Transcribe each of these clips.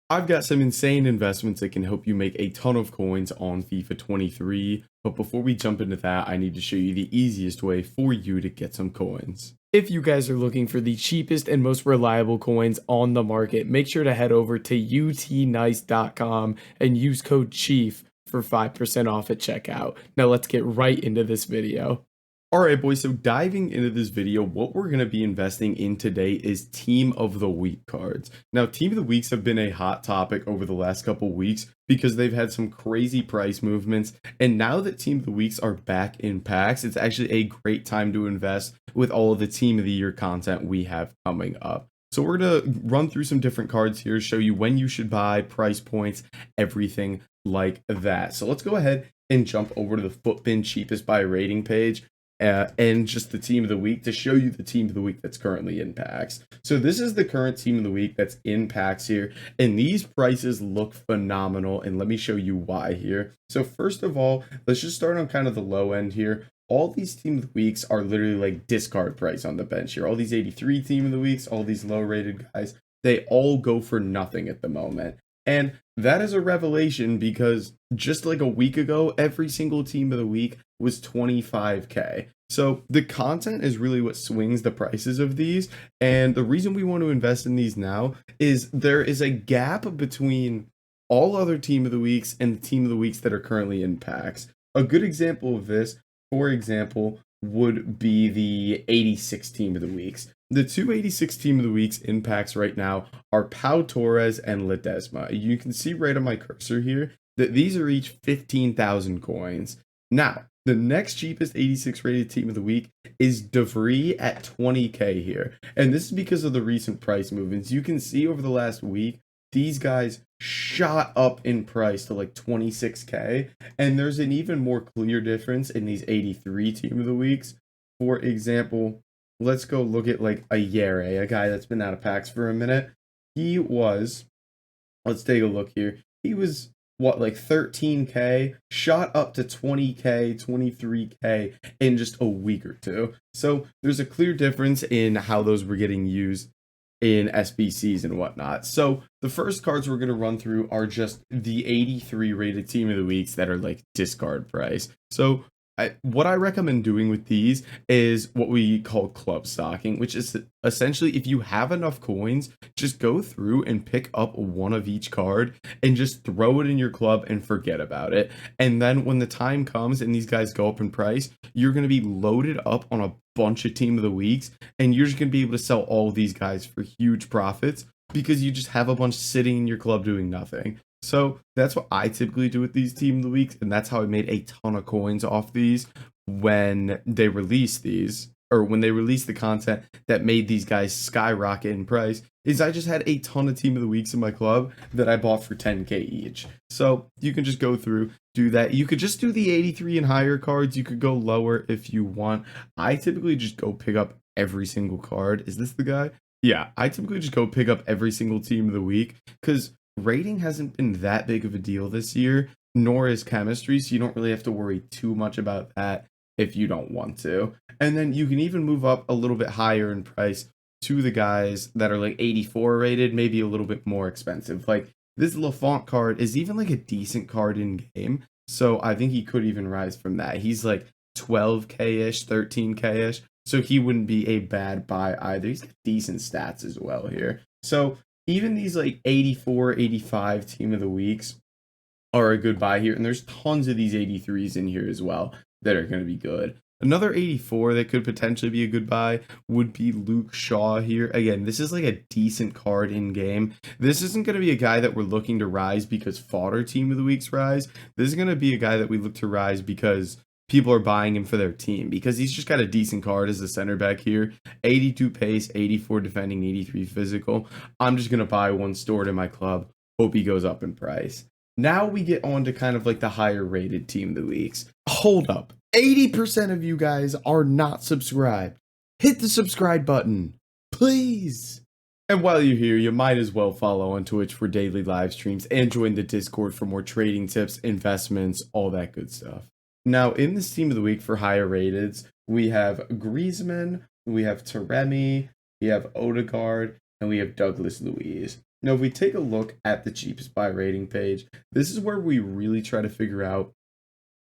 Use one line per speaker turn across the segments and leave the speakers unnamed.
I've got some insane investments that can help you make a ton of coins on FIFA 23, but before we jump into that, I need to show you the easiest way for you to get some coins. If you guys are looking for the cheapest and most reliable coins on the market, make sure to head over to utnice.com and use code CHIEF for 5% off at checkout. Now let's get right into this video. Alright boys, so diving into this video, what we're going to be investing in today is Team of the Week cards. Now, Team of the Weeks have been a hot topic over the last couple weeks because they've had some crazy price movements, and now that Team of the Weeks are back in packs, it's actually a great time to invest with all of the Team of the Year content we have coming up. So we're going to run through some different cards here, show you when you should buy, price points, everything like that. So let's go ahead and jump over to the Footbin cheapest buy rating page. And just the team of the week to show you the team of the week that's currently in packs. So this is the current team of the week that's in packs here, and these prices look phenomenal, and let me show you why here. So first of all, let's just start on kind of the low end here. All these team of the weeks are literally like discard price on the bench here. All these 83 team of the weeks, all these low rated guys, they all go for nothing at the moment. And that is a revelation because just like a week ago, every single team of the week was 25K. So the content is really what swings the prices of these. And the reason we want to invest in these now is there is a gap between all other team of the weeks and the team of the weeks that are currently in packs. A good example of this, for example, would be the 86 team of the weeks. The 286 team of the weeks in packs right now are Pau Torres and Ledesma. You can see right on my cursor here that these are each 15,000 coins. Now, the next cheapest 86 rated team of the week is DeVries at 20K here. And this is because of the recent price movements. You can see over the last week, these guys shot up in price to like 26K. And there's an even more clear difference in these 83 team of the weeks. For example, let's go look at like a Yere, a guy that's been out of packs for a minute. He was, let's take a look here. He was what, like 13K, shot up to 20K, 23K in just a week or two. So there's a clear difference in how those were getting used in SBCs and whatnot. So the first cards we're going to run through are just the 83 rated team of the weeks that are like discard price. So what I recommend doing with these is what we call club stocking, which is essentially if you have enough coins, just go through and pick up one of each card and just throw it in your club and forget about it. And then when the time comes and these guys go up in price, you're going to be loaded up on a bunch of team of the weeks, and you're just going to be able to sell all of these guys for huge profits because you just have a bunch sitting in your club doing nothing. So that's what I typically do with these team of the weeks, and that's how I made a ton of coins off these when they released these, or when they released the content that made these guys skyrocket in price, is I just had a ton of team of the weeks in my club that I bought for 10K each. So you can just go through, do that. You could just do the 83 and higher cards. You could go lower if you want. I typically just go pick up every single card. Is this the guy? Yeah, I typically just go pick up every single team of the week because rating hasn't been that big of a deal this year, nor is chemistry, so you don't really have to worry too much about that if you don't want to. And then you can even move up a little bit higher in price to the guys that are like 84 rated, maybe a little bit more expensive. Like this Lafont card is even like a decent card in game, so I think he could even rise from that. He's like 12K-ish, 13K-ish, so he wouldn't be a bad buy either. He's got decent stats as well here. So even these like 84, 85 team of the weeks are a good buy here. And there's tons of these 83s in here as well that are going to be good. Another 84 that could potentially be a good buy would be Luke Shaw here. Again, this is like a decent card in game. This isn't going to be a guy that we're looking to rise because fodder team of the weeks rise. This is going to be a guy that we look to rise because people are buying him for their team because he's just got a decent card as a center back here. 82 pace, 84 defending, 83 physical. I'm just going to buy one stored in my club. Hope he goes up in price. Now we get on to kind of like the higher rated team of the weeks. Hold up. 80% of you guys are not subscribed. Hit the subscribe button, please. And while you're here, you might as well follow on Twitch for daily live streams and join the Discord for more trading tips, investments, all that good stuff. Now, in this team of the week for higher rateds, we have Griezmann, we have Taremi, we have Odegaard, and we have Douglas Luiz. Now, if we take a look at the cheapest buy rating page, this is where we really try to figure out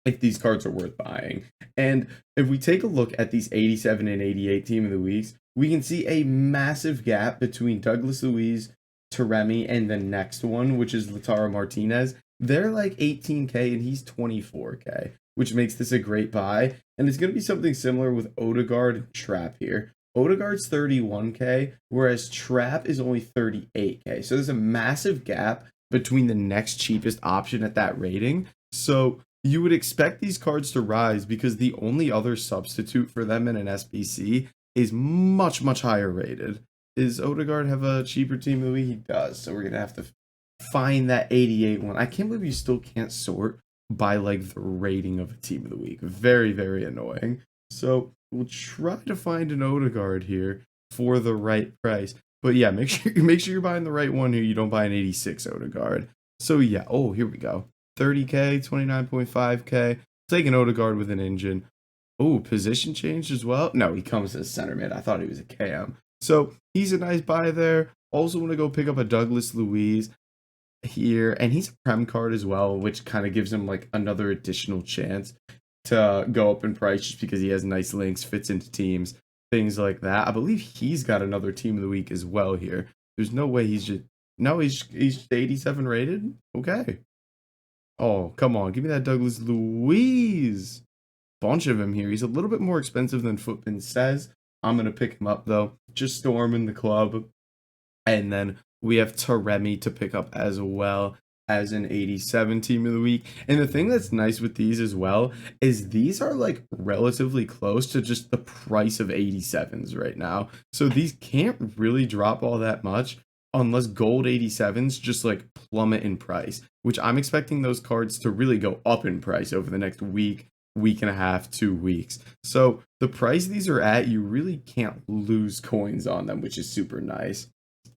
if these cards are worth buying. And if we take a look at these 87 and 88 team of the weeks, we can see a massive gap between Douglas Luiz, Taremi, and the next one, which is Lautaro Martinez. They're like 18K and he's 24K, which makes this a great buy. And it's going to be something similar with Odegaard and Trapp here. Odegaard's 31K, whereas Trapp is only 38K. So there's a massive gap between the next cheapest option at that rating. So you would expect these cards to rise because the only other substitute for them in an SBC is much, much higher rated. Does Odegaard have a cheaper team of the week? He does. So we're going to have to find that 88 one. I can't believe you still can't sort by like the rating of a team of the week. Very, very annoying. So we'll try to find an Odegaard here for the right price. But yeah, make sure you're buying the right one here. You don't buy an 86 Odegaard. So yeah, oh, here we go. 30K, 29.5K. Take an Odegaard with an engine. Oh, position changed as well. No, he comes as center mid. I thought he was a KM. So he's a nice buy there. Also want to go pick up a Douglas Luiz here, and he's a Prem card as well, which kind of gives him like another additional chance to go up in price just because he has nice links, fits into teams, things like that. I believe he's got another team of the week as well here. There's no way he's just he's 87 rated. Okay. Oh, come on. Give me that Douglas Luiz. Bunch of him here. He's a little bit more expensive than Footman says. I'm going to pick him up, though. Just storming the club. And then we have Taremi to pick up as well as an 87 team of the week. And the thing that's nice with these as well is these are like relatively close to just the price of 87s right now. So these can't really drop all that much unless gold 87s just like plummet in price, which I'm expecting those cards to really go up in price over the next week, week and a half, 2 weeks. So the price these are at, you really can't lose coins on them, which is super nice.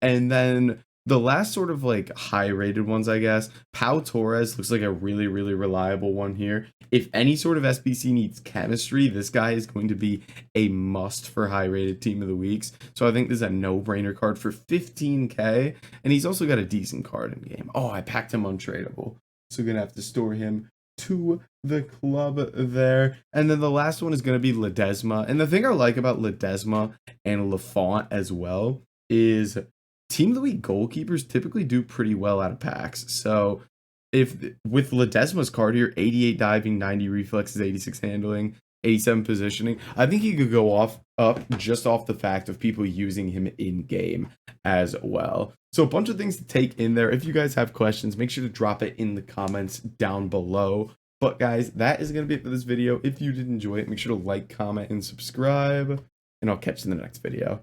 And then the last sort of like high rated ones, I guess, Pau Torres looks like a really, really reliable one here. If any sort of SBC needs chemistry, this guy is going to be a must for high rated team of the weeks. So I think this is a no-brainer card for 15K. And he's also got a decent card in the game. Oh, I packed him untradeable. So we're going to have to store him to the club there. And then the last one is going to be Ledesma. And the thing I like about Ledesma and Lafont as well is team of the week goalkeepers typically do pretty well out of packs. So if with Ledesma's card here, 88 diving, 90 reflexes, 86 handling, 87 positioning, I think he could go up just off the fact of people using him in game as well. So a bunch of things to take in there. If you guys have questions, make sure to drop it in the comments down below. But guys, that is going to be it for this video. If you did enjoy it, make sure to like, comment, and subscribe. And I'll catch you in the next video.